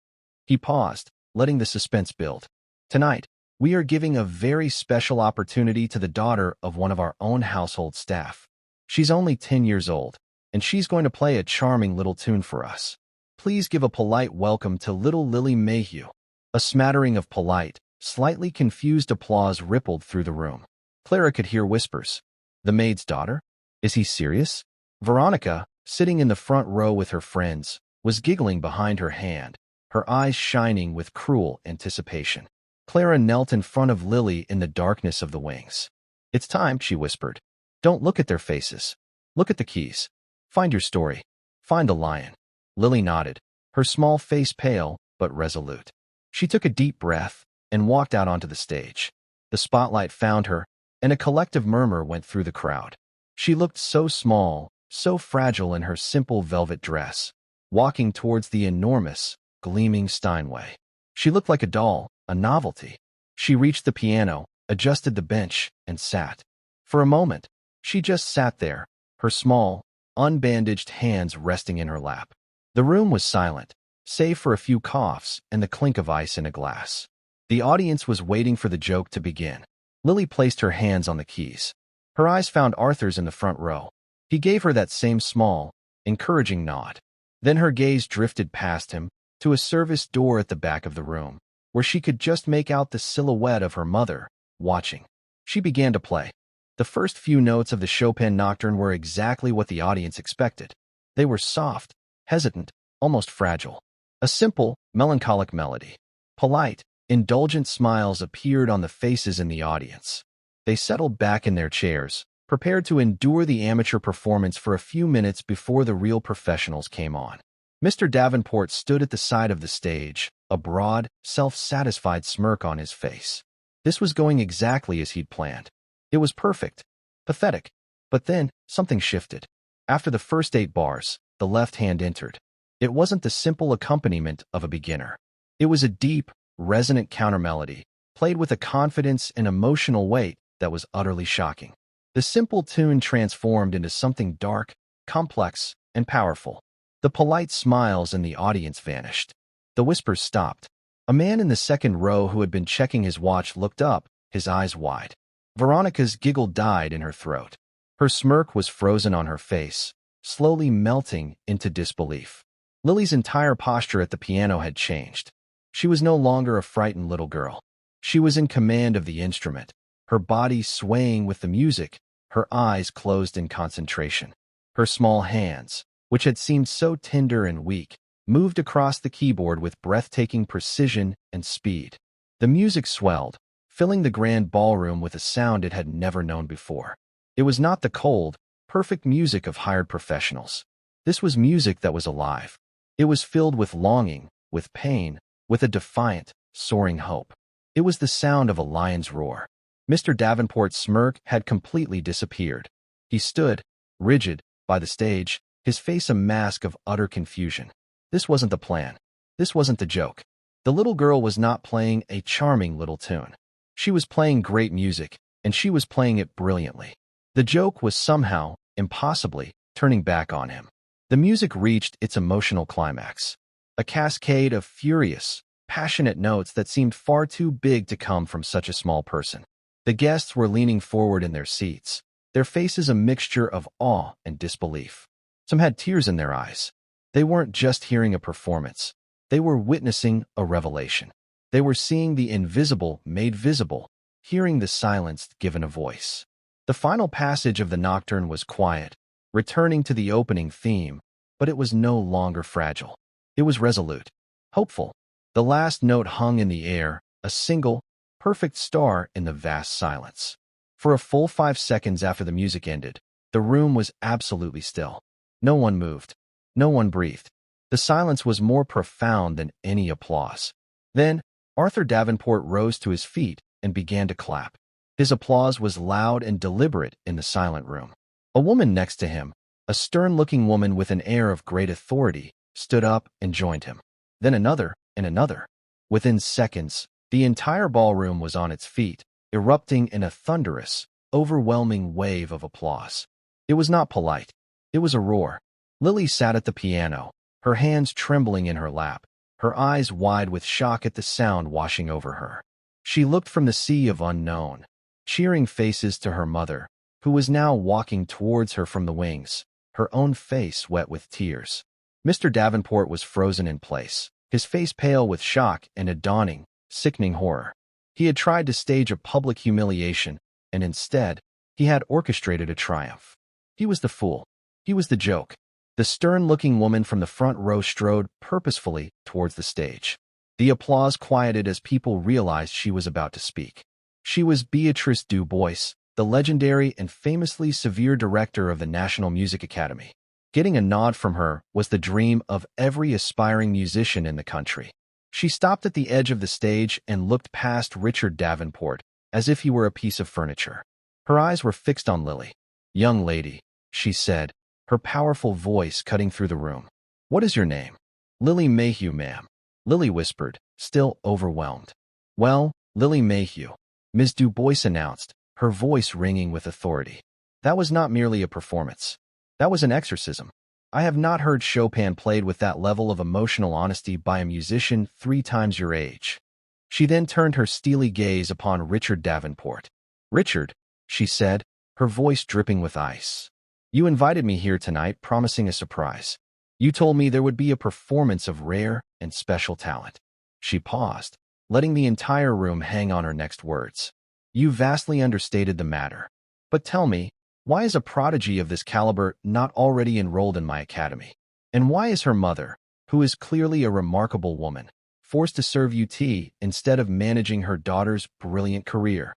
He paused, letting the suspense build. Tonight, we are giving a very special opportunity to the daughter of one of our own household staff. She's only 10 years old, and she's going to play a charming little tune for us. Please give a polite welcome to little Lily Mayhew. A smattering of polite, slightly confused applause rippled through the room. Clara could hear whispers. The maid's daughter? Is he serious? Veronica, sitting in the front row with her friends, was giggling behind her hand, her eyes shining with cruel anticipation. Clara knelt in front of Lily in the darkness of the wings. It's time, she whispered. Don't look at their faces. Look at the keys. Find your story. Find the lion. Lily nodded, her small face pale but resolute. She took a deep breath and walked out onto the stage. The spotlight found her, and a collective murmur went through the crowd. She looked so small, so fragile in her simple velvet dress, walking towards the enormous, gleaming Steinway. She looked like a doll, a novelty. She reached the piano, adjusted the bench, and sat. For a moment, she just sat there, her small, unbandaged hands resting in her lap. The room was silent, save for a few coughs and the clink of ice in a glass. The audience was waiting for the joke to begin. Lily placed her hands on the keys. Her eyes found Arthur's in the front row. He gave her that same small, encouraging nod. Then her gaze drifted past him, to a service door at the back of the room, where she could just make out the silhouette of her mother, watching. She began to play. The first few notes of the Chopin Nocturne were exactly what the audience expected. They were soft, hesitant, almost fragile. A simple, melancholic melody. Polite, indulgent smiles appeared on the faces in the audience. They settled back in their chairs, prepared to endure the amateur performance for a few minutes before the real professionals came on. Mr. Davenport stood at the side of the stage, a broad, self-satisfied smirk on his face. This was going exactly as he'd planned. It was perfect, pathetic. But then, something shifted. After the first 8 bars, the left hand entered. It wasn't the simple accompaniment of a beginner. It was a deep, resonant countermelody, played with a confidence and emotional weight that was utterly shocking. The simple tune transformed into something dark, complex, and powerful. The polite smiles in the audience vanished. The whispers stopped. A man in the second row who had been checking his watch looked up, his eyes wide. Veronica's giggle died in her throat. Her smirk was frozen on her face, slowly melting into disbelief. Lily's entire posture at the piano had changed. She was no longer a frightened little girl. She was in command of the instrument, her body swaying with the music, her eyes closed in concentration. Her small hands, which had seemed so tender and weak, moved across the keyboard with breathtaking precision and speed. The music swelled, filling the grand ballroom with a sound it had never known before. It was not the cold, perfect music of hired professionals. This was music that was alive. It was filled with longing, with pain, with a defiant, soaring hope. It was the sound of a lion's roar. Mr. Davenport's smirk had completely disappeared. He stood, rigid, by the stage, his face a mask of utter confusion. This wasn't the plan. This wasn't the joke. The little girl was not playing a charming little tune. She was playing great music, and she was playing it brilliantly. The joke was somehow, impossibly, turning back on him. The music reached its emotional climax. A cascade of furious, passionate notes that seemed far too big to come from such a small person. The guests were leaning forward in their seats, their faces a mixture of awe and disbelief. Some had tears in their eyes. They weren't just hearing a performance. They were witnessing a revelation. They were seeing the invisible made visible, hearing the silenced given a voice. The final passage of the nocturne was quiet, returning to the opening theme, but it was no longer fragile. It was resolute, hopeful. The last note hung in the air, a single, perfect star in the vast silence. For a full 5 seconds after the music ended, the room was absolutely still. No one moved. No one breathed. The silence was more profound than any applause. Then, Arthur Davenport rose to his feet and began to clap. His applause was loud and deliberate in the silent room. A woman next to him, a stern-looking woman with an air of great authority, stood up and joined him. Then another and another. Within seconds, the entire ballroom was on its feet, erupting in a thunderous, overwhelming wave of applause. It was not polite. It was a roar. Lily sat at the piano, her hands trembling in her lap, her eyes wide with shock at the sound washing over her. She looked from the sea of unknown, cheering faces to her mother, who was now walking towards her from the wings, her own face wet with tears. Mr. Davenport was frozen in place, his face pale with shock and a dawning, sickening horror. He had tried to stage a public humiliation, and instead, he had orchestrated a triumph. He was the fool. He was the joke. The stern-looking woman from the front row strode purposefully towards the stage. The applause quieted as people realized she was about to speak. She was Beatrice Du Bois, the legendary and famously severe director of the National Music Academy. Getting a nod from her was the dream of every aspiring musician in the country. She stopped at the edge of the stage and looked past Richard Davenport, as if he were a piece of furniture. Her eyes were fixed on Lily. "Young lady," she said, her powerful voice cutting through the room. "What is your name?" "Lily Mayhew, ma'am," Lily whispered, still overwhelmed. "Well, Lily Mayhew," Ms. Du Bois announced, her voice ringing with authority. "That was not merely a performance. That was an exorcism. I have not heard Chopin played with that level of emotional honesty by a musician 3 times your age." She then turned her steely gaze upon Richard Davenport. "Richard," she said, her voice dripping with ice. "You invited me here tonight promising a surprise. You told me there would be a performance of rare and special talent." She paused, letting the entire room hang on her next words. "You vastly understated the matter. But tell me, why is a prodigy of this caliber not already enrolled in my academy? And why is her mother, who is clearly a remarkable woman, forced to serve you tea instead of managing her daughter's brilliant career?"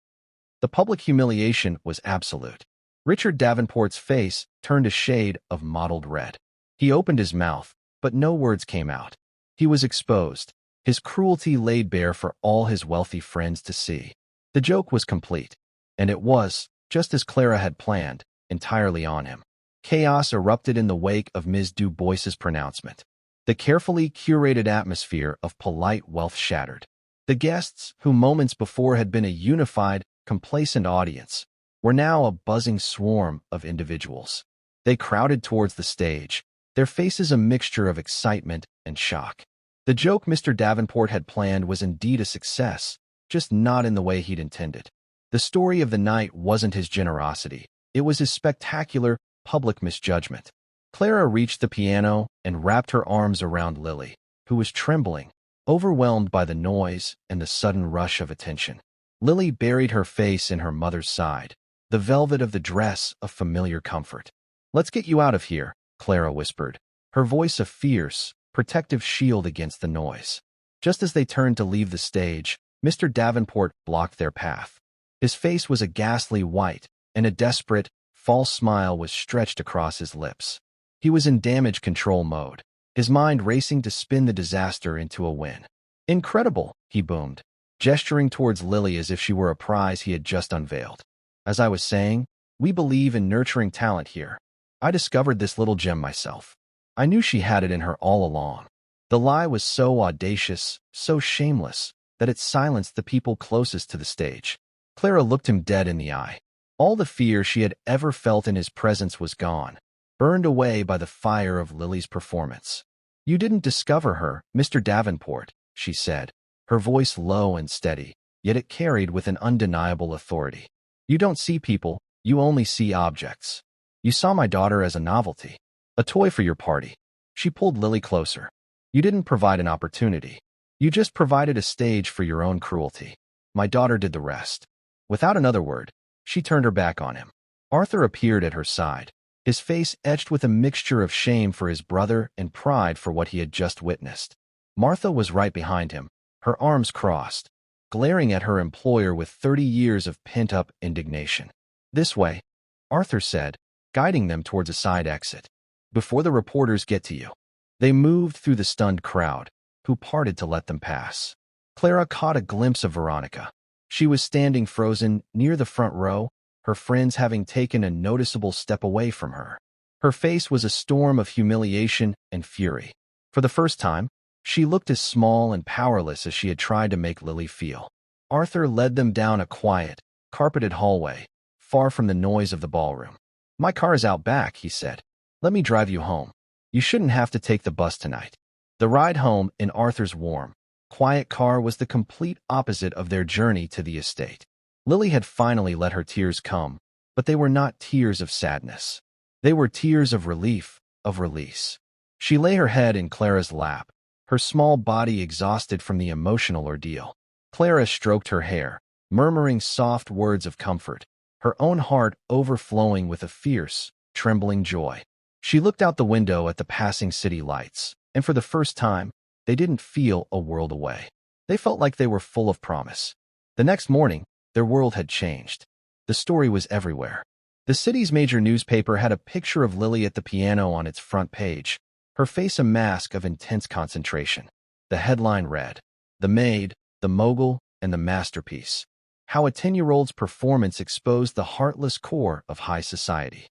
The public humiliation was absolute. Richard Davenport's face turned a shade of mottled red. He opened his mouth, but no words came out. He was exposed, his cruelty laid bare for all his wealthy friends to see. The joke was complete, and it was, just as Clara had planned, entirely on him. Chaos erupted in the wake of Ms. Du Bois's pronouncement. The carefully curated atmosphere of polite wealth shattered. The guests, who moments before had been a unified, complacent audience, were now a buzzing swarm of individuals. They crowded towards the stage, their faces a mixture of excitement and shock. The joke Mr. Davenport had planned was indeed a success, just not in the way he'd intended. The story of the night wasn't his generosity, it was his spectacular, public misjudgment. Clara reached the piano and wrapped her arms around Lily, who was trembling, overwhelmed by the noise and the sudden rush of attention. Lily buried her face in her mother's side, the velvet of the dress a familiar comfort. "Let's get you out of here," Clara whispered, her voice a fierce, protective shield against the noise. Just as they turned to leave the stage, Mr. Davenport blocked their path. His face was a ghastly white, and a desperate, false smile was stretched across his lips. He was in damage control mode, his mind racing to spin the disaster into a win. "Incredible," he boomed, gesturing towards Lily as if she were a prize he had just unveiled. "As I was saying, we believe in nurturing talent here. I discovered this little gem myself. I knew she had it in her all along." The lie was so audacious, so shameless, that it silenced the people closest to the stage. Clara looked him dead in the eye. All the fear she had ever felt in his presence was gone, burned away by the fire of Lily's performance. "You didn't discover her, Mr. Davenport," she said, her voice low and steady, yet it carried with an undeniable authority. "You don't see people, you only see objects. You saw my daughter as a novelty, a toy for your party." She pulled Lily closer. "You didn't provide an opportunity. You just provided a stage for your own cruelty. My daughter did the rest." Without another word, she turned her back on him. Arthur appeared at her side, his face etched with a mixture of shame for his brother and pride for what he had just witnessed. Martha was right behind him, her arms crossed. glaring at her employer with 30 years of pent-up indignation. "This way," Arthur said, guiding them towards a side exit. "Before the reporters get to you." They moved through the stunned crowd, who parted to let them pass. Clara caught a glimpse of Veronica. She was standing frozen near the front row, her friends having taken a noticeable step away from her. Her face was a storm of humiliation and fury. For the first time, she looked as small and powerless as she had tried to make Lily feel. Arthur led them down a quiet, carpeted hallway, far from the noise of the ballroom. "My car is out back," he said. "Let me drive you home. You shouldn't have to take the bus tonight." The ride home in Arthur's warm, quiet car was the complete opposite of their journey to the estate. Lily had finally let her tears come, but they were not tears of sadness. They were tears of relief, of release. She lay her head in Clara's lap, her small body exhausted from the emotional ordeal. Clara stroked her hair, murmuring soft words of comfort, her own heart overflowing with a fierce, trembling joy. She looked out the window at the passing city lights, and for the first time, they didn't feel a world away. They felt like they were full of promise. The next morning, their world had changed. The story was everywhere. The city's major newspaper had a picture of Lily at the piano on its front page, her face a mask of intense concentration. The headline read, "The Maid, the Mogul, and the Masterpiece. How a 10-year-old's performance exposed the heartless core of high society."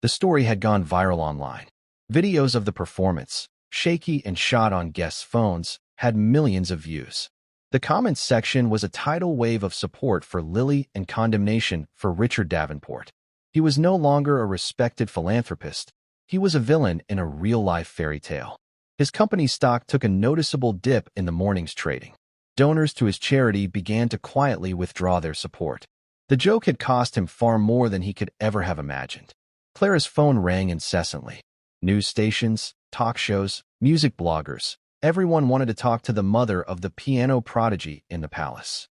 The story had gone viral online. Videos of the performance, shaky and shot on guests' phones, had millions of views. The comments section was a tidal wave of support for Lily and condemnation for Richard Davenport. He was no longer a respected philanthropist. He was a villain in a real-life fairy tale. His company's stock took a noticeable dip in the morning's trading. Donors to his charity began to quietly withdraw their support. The joke had cost him far more than he could ever have imagined. Clara's phone rang incessantly. News stations, talk shows, music bloggers, everyone wanted to talk to the mother of the piano prodigy in the palace.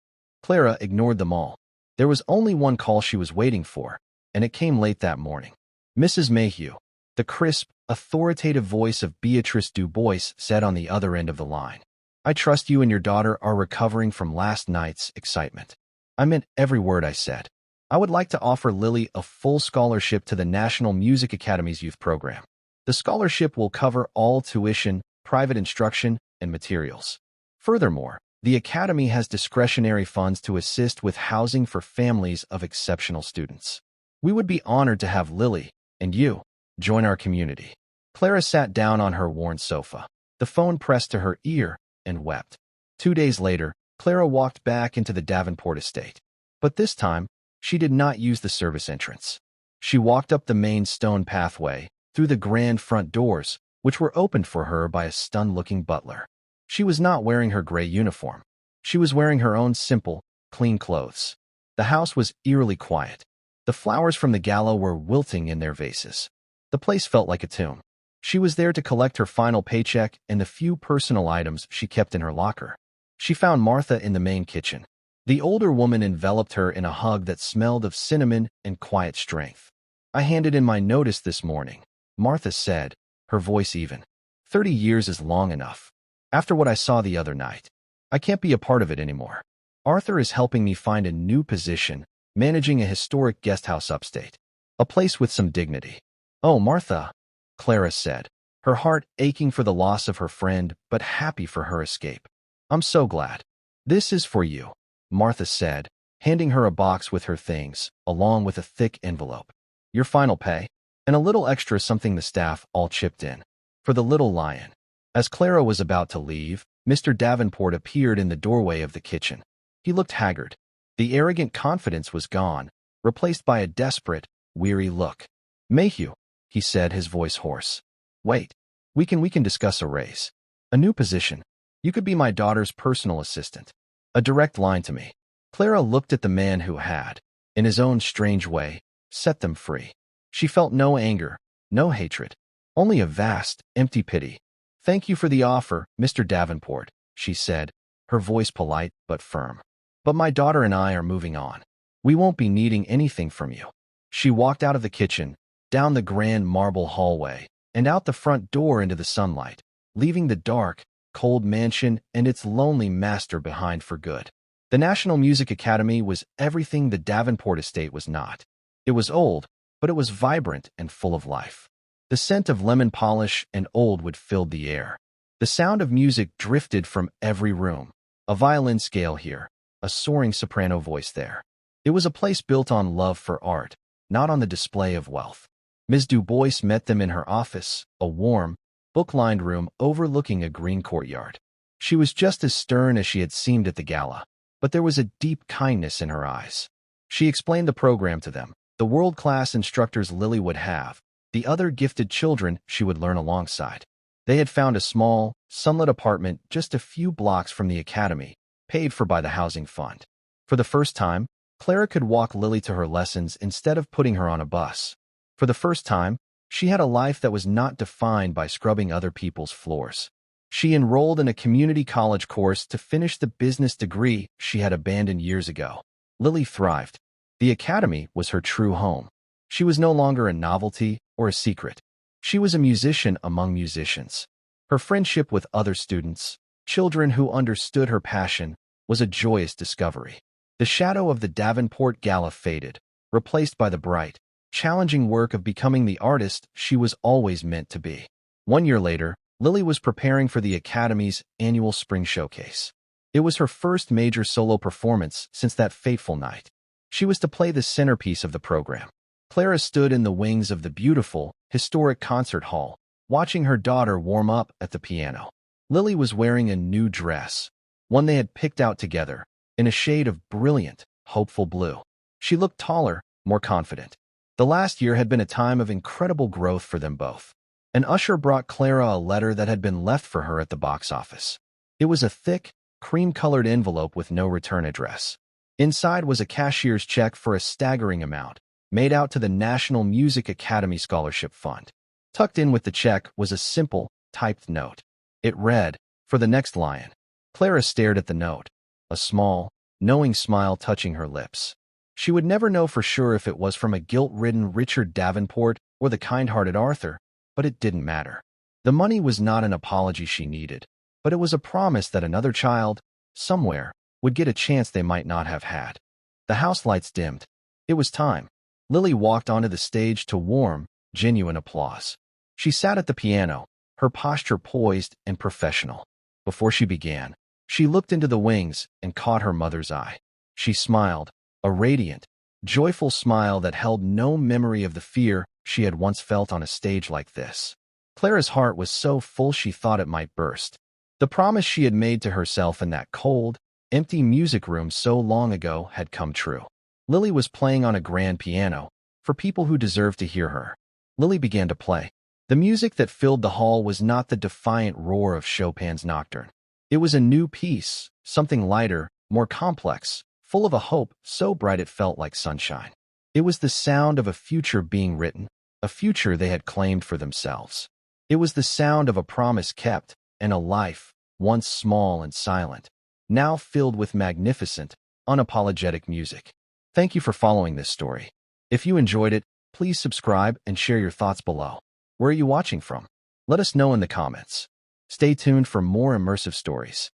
Clara ignored them all. There was only one call she was waiting for, and it came late that morning. Mrs. Mayhew, the crisp, authoritative voice of Beatrice Du Bois, said on the other end of the line, "I trust you and your daughter are recovering from last night's excitement." "I meant every word I said. I would like to offer Lily a full scholarship to the National Music Academy's youth program. The scholarship will cover all tuition, private instruction, and materials. Furthermore, the Academy has discretionary funds to assist with housing for families of exceptional students. We would be honored to have Lily, and you, join our community." Clara sat down on her worn sofa, the phone pressed to her ear, and wept. 2 days later, Clara walked back into the Davenport estate. But this time, she did not use the service entrance. She walked up the main stone pathway, through the grand front doors, which were opened for her by a stunned-looking butler. She was not wearing her gray uniform. She was wearing her own simple, clean clothes. The house was eerily quiet. The flowers from the gala were wilting in their vases. The place felt like a tomb. She was there to collect her final paycheck and the few personal items she kept in her locker. She found Martha in the main kitchen. The older woman enveloped her in a hug that smelled of cinnamon and quiet strength. "I handed in my notice this morning," Martha said, her voice even. 30 years is long enough. After what I saw the other night, I can't be a part of it anymore. Arthur is helping me find a new position, managing a historic guest house upstate. A place with some dignity." "Oh, Martha," Clara said, her heart aching for the loss of her friend but happy for her escape. "I'm so glad." "This is for you," Martha said, handing her a box with her things, along with a thick envelope. "Your final pay, and a little extra something the staff all chipped in. For the little lion." As Clara was about to leave, Mr. Davenport appeared in the doorway of the kitchen. He looked haggard. The arrogant confidence was gone, replaced by a desperate, weary look. "Mayhew," he said, his voice hoarse. "Wait. We can discuss a raise. A new position. You could be my daughter's personal assistant. A direct line to me." Clara looked at the man who had, in his own strange way, set them free. She felt no anger, no hatred, only a vast, empty pity. "Thank you for the offer, Mr. Davenport," she said, her voice polite but firm. "But my daughter and I are moving on. We won't be needing anything from you." She walked out of the kitchen, down the grand marble hallway, and out the front door into the sunlight, leaving the dark, cold mansion and its lonely master behind for good. The National Music Academy was everything the Davenport estate was not. It was old, but it was vibrant and full of life. The scent of lemon polish and old wood filled the air. The sound of music drifted from every room. A violin scale here, a soaring soprano voice there. It was a place built on love for art, not on the display of wealth. Ms. Du Bois met them in her office, a warm, book-lined room overlooking a green courtyard. She was just as stern as she had seemed at the gala, but there was a deep kindness in her eyes. She explained the program to them, the world-class instructors Lily would have, the other gifted children she would learn alongside. They had found a small, sunlit apartment just a few blocks from the academy, paid for by the housing fund. For the first time, Clara could walk Lily to her lessons instead of putting her on a bus. For the first time, she had a life that was not defined by scrubbing other people's floors. She enrolled in a community college course to finish the business degree she had abandoned years ago. Lily thrived. The academy was her true home. She was no longer a novelty or a secret. She was a musician among musicians. Her friendship with other students, children who understood her passion, was a joyous discovery. The shadow of the Davenport Gala faded, replaced by the bright, challenging work of becoming the artist she was always meant to be. 1 year later, Lily was preparing for the Academy's annual spring showcase. It was her first major solo performance since that fateful night. She was to play the centerpiece of the program. Clara stood in the wings of the beautiful, historic concert hall, watching her daughter warm up at the piano. Lily was wearing a new dress, one they had picked out together, in a shade of brilliant, hopeful blue. She looked taller, more confident. The last year had been a time of incredible growth for them both. An usher brought Clara a letter that had been left for her at the box office. It was a thick, cream-colored envelope with no return address. Inside was a cashier's check for a staggering amount, made out to the National Music Academy Scholarship Fund. Tucked in with the check was a simple, typed note. It read, "For the next lion." Clara stared at the note, a small, knowing smile touching her lips. She would never know for sure if it was from a guilt-ridden Richard Davenport or the kind-hearted Arthur, but it didn't matter. The money was not an apology she needed, but it was a promise that another child, somewhere, would get a chance they might not have had. The house lights dimmed. It was time. Lily walked onto the stage to warm, genuine applause. She sat at the piano, her posture poised and professional. Before she began, she looked into the wings and caught her mother's eye. She smiled, a radiant, joyful smile that held no memory of the fear she had once felt on a stage like this. Clara's heart was so full she thought it might burst. The promise she had made to herself in that cold, empty music room so long ago had come true. Lily was playing on a grand piano, for people who deserved to hear her. Lily began to play. The music that filled the hall was not the defiant roar of Chopin's Nocturne. It was a new piece, something lighter, more complex, full of a hope so bright it felt like sunshine. It was the sound of a future being written, a future they had claimed for themselves. It was the sound of a promise kept, and a life, once small and silent, now filled with magnificent, unapologetic music. Thank you for following this story. If you enjoyed it, please subscribe and share your thoughts below. Where are you watching from? Let us know in the comments. Stay tuned for more immersive stories.